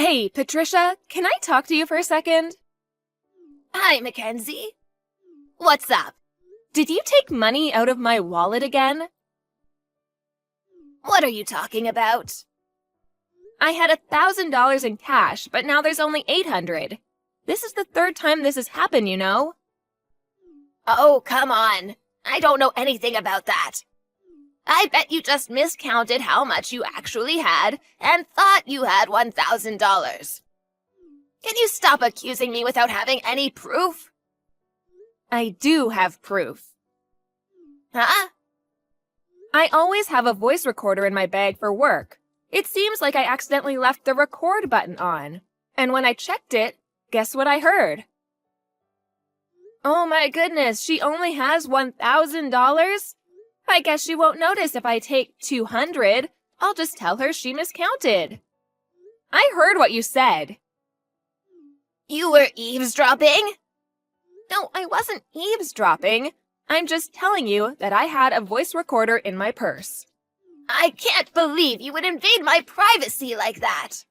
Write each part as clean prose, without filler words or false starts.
Hey, Patricia, can I talk to you for a second? Hi, Mackenzie. What's up? Did you take money out of my wallet again? What are you talking about? I had $1,000 in cash, but now there's only $800. This is the third time this has happened, you know? Oh, come on. I don't know anything about that. I bet you just miscounted how much you actually had and thought you had $1,000. Can you stop accusing me without having any proof? I do have proof. Huh? I always have a voice recorder in my bag for work. It seems like I accidentally left the record button on. And when I checked it, guess what I heard? Oh my goodness, she only has $1,000? I guess she won't notice if I take 200. I'll just tell her she miscounted. I heard what you said. You were eavesdropping? No, I wasn't eavesdropping. I'm just telling you that I had a voice recorder in my purse. I can't believe you would invade my privacy like that.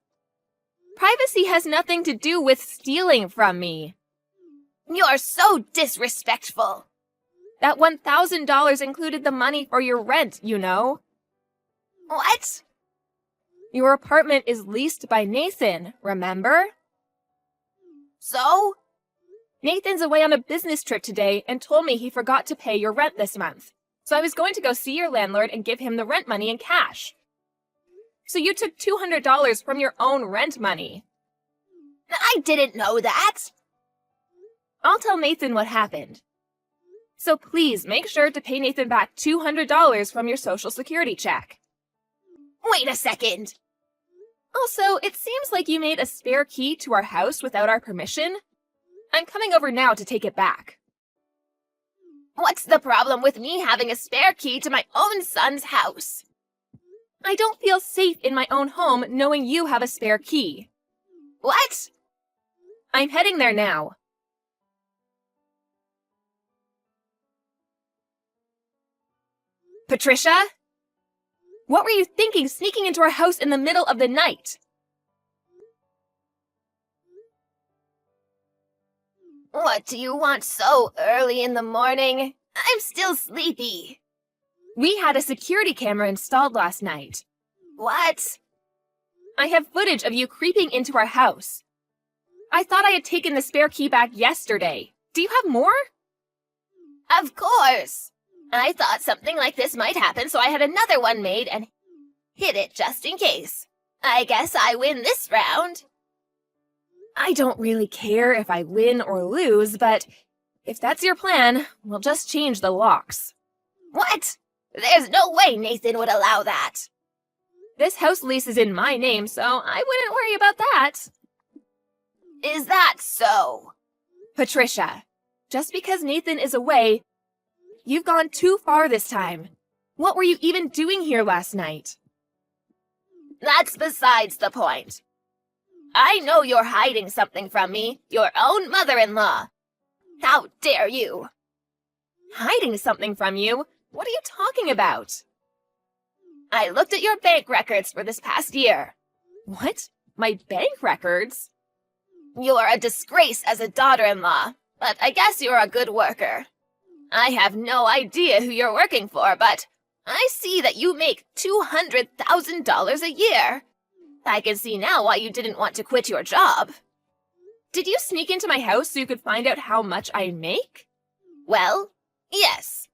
Privacy has nothing to do with stealing from me. You're so disrespectful. That $1,000 included the money for your rent, you know. What? Your apartment is leased by Nathan, remember? So? Nathan's away on a business trip today and told me he forgot to pay your rent this month. So I was going to go see your landlord and give him the rent money in cash. So you took $200 from your own rent money. I didn't know that. I'll tell Nathan what happened. So please make sure to pay Nathan back $200 from your Social Security check. Wait a second. Also, it seems like you made a spare key to our house without our permission. I'm coming over now to take it back. What's the problem with me having a spare key to my own son's house? I don't feel safe in my own home knowing you have a spare key. What? I'm heading there now. Patricia? What were you thinking sneaking into our house in the middle of the night? What do you want so early in the morning? I'm still sleepy. We had a security camera installed last night. What? I have footage of you creeping into our house. I thought I had taken the spare key back yesterday. Do you have more? Of course. I thought something like this might happen, so I had another one made and hid it just in case. I guess I win this round. I don't really care if I win or lose, but if that's your plan, we'll just change the locks. What? There's no way Nathan would allow that. This house lease is in my name, so I wouldn't worry about that. Is that so? Patricia, just because Nathan is away, you've gone too far this time. What were you even doing here last night? That's besides the point. I know you're hiding something from me, your own mother-in-law. How dare you? Hiding something from you? What are you talking about? I looked at your bank records for this past year. What? My bank records? You are a disgrace as a daughter-in-law, but I guess you're a good worker. I have no idea who you're working for, but I see that you make $200,000 a year. I can see now why you didn't want to quit your job. Did you sneak into my house so you could find out how much I make? Well, yes.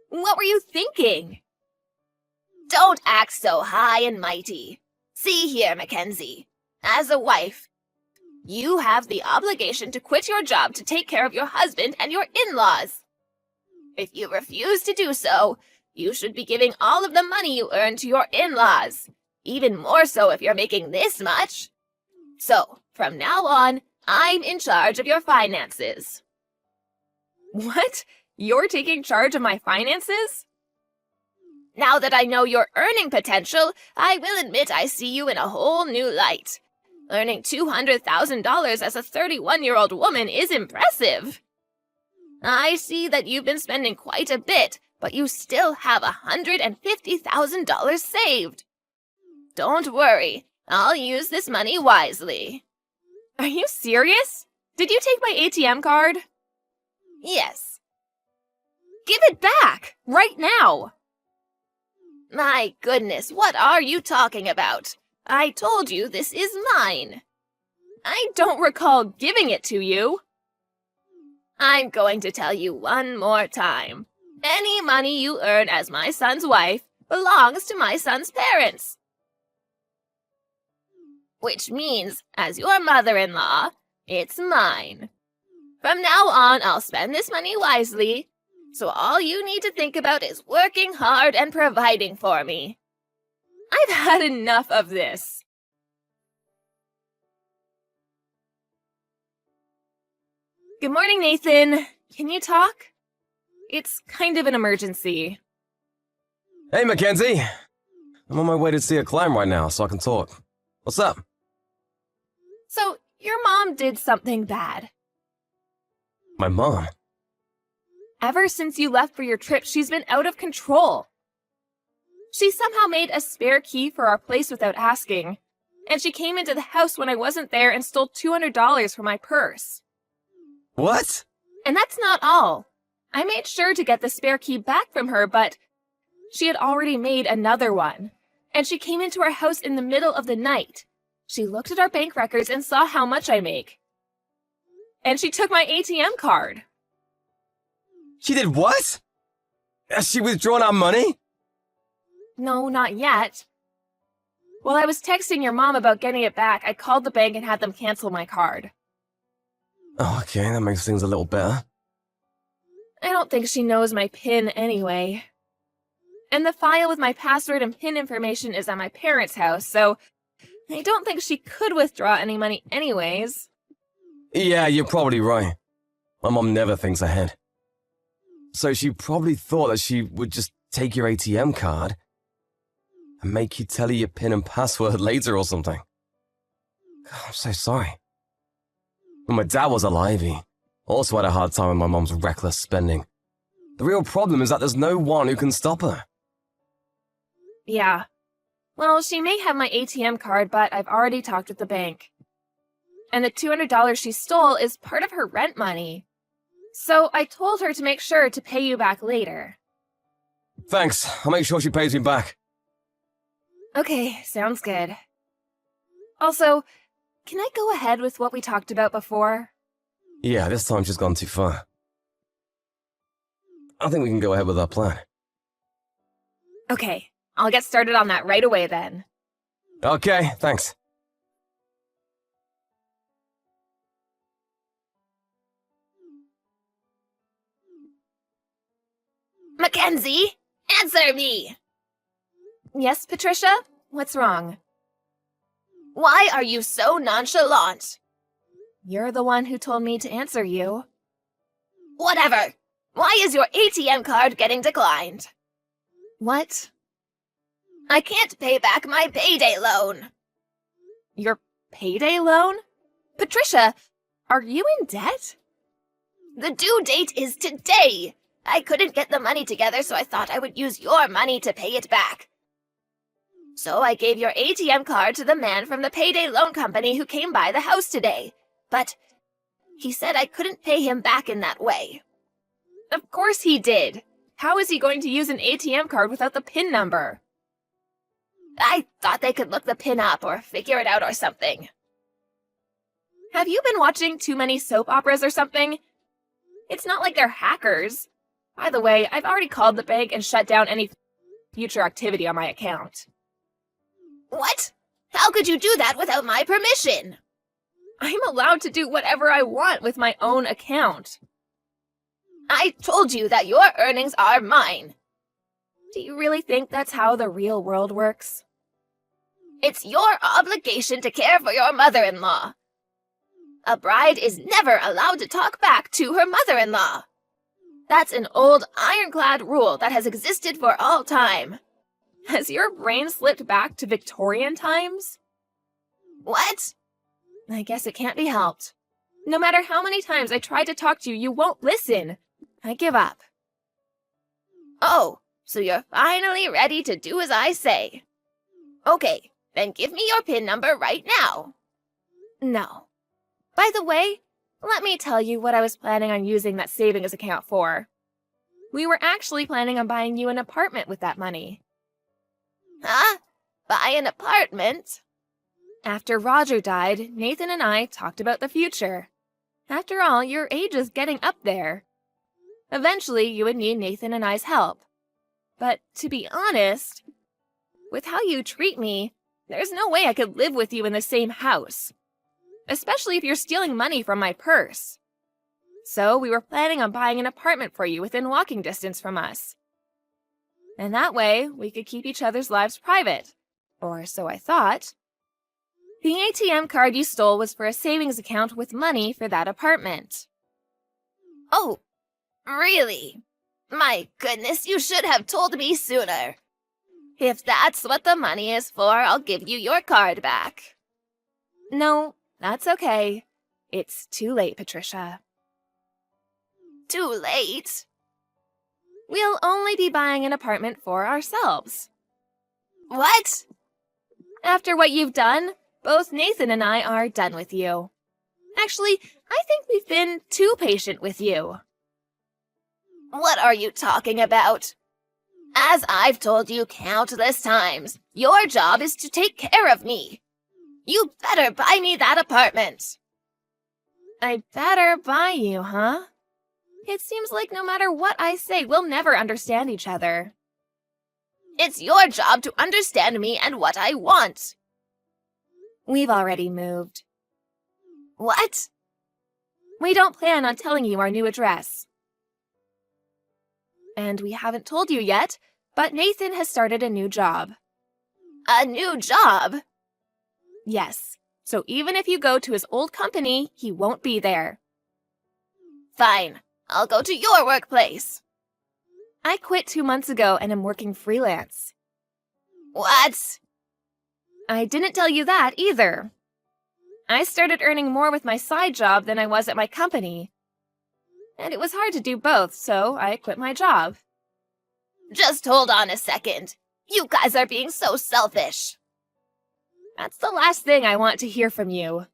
What were you thinking? Don't act so high and mighty. See here, Mackenzie. As a wife, you have the obligation to quit your job to take care of your husband and your in-laws. If you refuse to do so, you should be giving all of the money you earn to your in-laws. Even more so if you're making this much. So, from now on, I'm in charge of your finances. What? You're taking charge of my finances? Now that I know your earning potential, I will admit I see you in a whole new light. Earning $200,000 as a 31-year-old woman is impressive. I see that you've been spending quite a bit, but you still have $150,000 saved. Don't worry, I'll use this money wisely. Are you serious? Did you take my ATM card? Yes. Give it back, right now! My goodness, what are you talking about? I told you this is mine. I don't recall giving it to you. I'm going to tell you one more time. Any money you earn as my son's wife belongs to my son's parents. Which means, as your mother-in-law, it's mine. From now on, I'll spend this money wisely, so all you need to think about is working hard and providing for me. I've had enough of this. Good morning, Nathan. Can you talk? It's kind of an emergency. Hey, Mackenzie! I'm on my way to see a client right now, so I can talk. What's up? So, your mom did something bad. My mom? Ever since you left for your trip, she's been out of control. She somehow made a spare key for our place without asking, and she came into the house when I wasn't there and stole $200 from my purse. What? And that's not all. I made sure to get the spare key back from her, but she had already made another one. And she came into our house in the middle of the night. She looked at our bank records and saw how much I make. And she took my ATM card. She did what? Has she withdrawn our money? No, not yet. While I was texting your mom about getting it back, I called the bank and had them cancel my card. Oh, okay, that makes things a little better. I don't think she knows my PIN anyway. And the file with my password and PIN information is at my parents' house, so I don't think she could withdraw any money anyways. Yeah, you're probably right. My mom never thinks ahead. So she probably thought that she would just take your ATM card and make you tell her your PIN and password later or something. God, I'm so sorry. When my dad was alive, he also had a hard time with my mom's reckless spending. The real problem is that there's no one who can stop her. Yeah. Well, she may have my ATM card, but I've already talked with the bank. And the $200 she stole is part of her rent money. So I told her to make sure to pay you back later. Thanks, I'll make sure she pays me back. Okay, sounds good. Also, can I go ahead with what we talked about before? Yeah, this time she's gone too far. I think we can go ahead with our plan. Okay, I'll get started on that right away then. Okay, thanks. Mackenzie, answer me! Yes, Patricia? What's wrong? Why are you so nonchalant? You're the one who told me to answer you. Whatever. Why is your ATM card getting declined? What? I can't pay back my payday loan. Your payday loan? Patricia, are you in debt? The due date is today. I couldn't get the money together, so I thought I would use your money to pay it back. So I gave your ATM card to the man from the payday loan company who came by the house today. But he said I couldn't pay him back in that way. Of course he did. How is he going to use an ATM card without the PIN number? I thought they could look the PIN up or figure it out or something. Have you been watching too many soap operas or something? It's not like they're hackers. By the way, I've already called the bank and shut down any future activity on my account. What? How could you do that without my permission? I'm allowed to do whatever I want with my own account. I told you that your earnings are mine. Do you really think that's how the real world works? It's your obligation to care for your mother-in-law. A bride is never allowed to talk back to her mother-in-law. That's an old ironclad rule that has existed for all time. Has your brain slipped back to Victorian times? What? I guess it can't be helped. No matter how many times I try to talk to you, you won't listen. I give up. Oh, so you're finally ready to do as I say. Okay, Then give me your PIN number right now. No. By the way, let me tell you what I was planning on using that savings account for. We were actually planning on buying you an apartment with that money. Huh? Buy an apartment? After Roger died, Nathan and I talked about the future. After all, your age is getting up there. Eventually, you would need Nathan and I's help. But to be honest, with how you treat me, there's no way I could live with you in the same house. Especially if you're stealing money from my purse. So we were planning on buying an apartment for you within walking distance from us. And that way, we could keep each other's lives private. Or so I thought. The ATM card you stole was for a savings account with money for that apartment. Oh, really? My goodness, you should have told me sooner. If that's what the money is for, I'll give you your card back. No, that's okay. It's too late, Patricia. Too late? We'll only be buying an apartment for ourselves. What? After what you've done, both Nathan and I are done with you. Actually, I think we've been too patient with you. What are you talking about? As I've told you countless times, your job is to take care of me. You better buy me that apartment. I better buy you, huh? It seems like no matter what I say, we'll never understand each other. It's your job to understand me and what I want. We've already moved. What? We don't plan on telling you our new address. And we haven't told you yet, but Nathan has started a new job. A new job? Yes, so even if you go to his old company, he won't be there. Fine, I'll go to your workplace. I quit 2 months ago and am working freelance. What? I didn't tell you that either. I started earning more with my side job than I was at my company. And it was hard to do both, so I quit my job. Just hold on a second. You guys are being so selfish. That's the last thing I want to hear from you.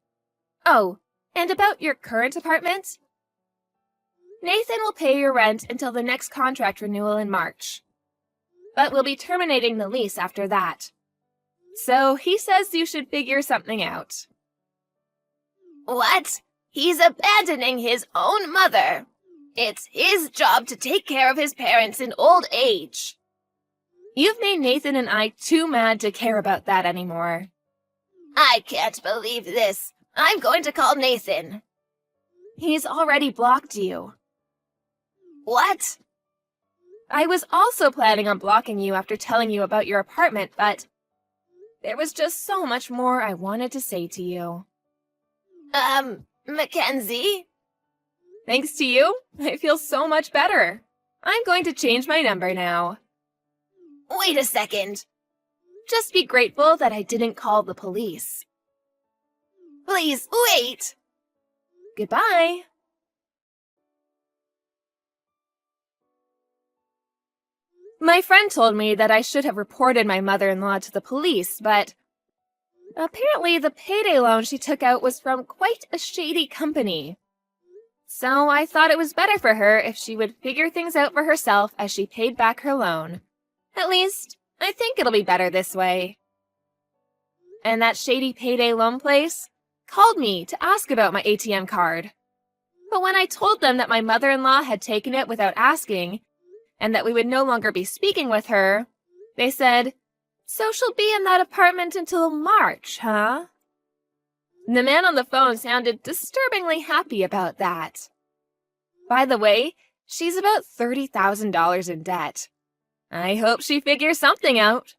Oh, and about your current apartment? Nathan will pay your rent until the next contract renewal in March. But we'll be terminating the lease after that. So he says you should figure something out. What? He's abandoning his own mother. It's his job to take care of his parents in old age. You've made Nathan and I too mad to care about that anymore. I can't believe this. I'm going to call Nathan. He's already blocked you. What? I was also planning on blocking you after telling you about your apartment, but there was just so much more I wanted to say to you. Mackenzie? Thanks to you, I feel so much better. I'm going to change my number now. Wait a second. Just be grateful that I didn't call the police. Please, wait. Goodbye. My friend told me that I should have reported my mother-in-law to the police, but apparently the payday loan she took out was from quite a shady company. So I thought it was better for her if she would figure things out for herself as she paid back her loan. At least, I think it'll be better this way. And that shady payday loan place called me to ask about my ATM card. But when I told them that my mother-in-law had taken it without asking, and that we would no longer be speaking with her, they said, "So she'll be in that apartment until March, huh?" The man on the phone sounded disturbingly happy about that. By the way, she's about $30,000 in debt. I hope she figures something out.